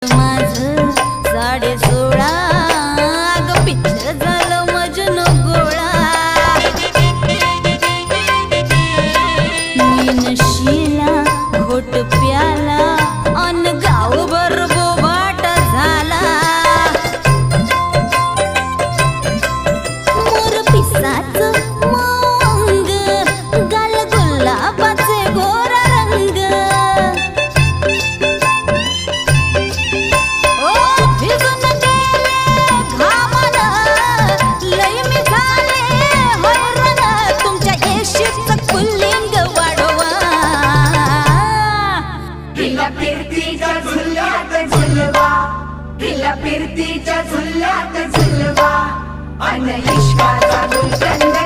माझं 16.5 अगं पिच्छ झालं मजनू गोळा मी नशीला घोट प्याला अन गावभर बोबाट झाला मोर पिसाचं मौंग गाल गुलाबाचे गोरा रंग फिरतीच्या झुल्यात झुलवा अन इश्काचा गुलकंद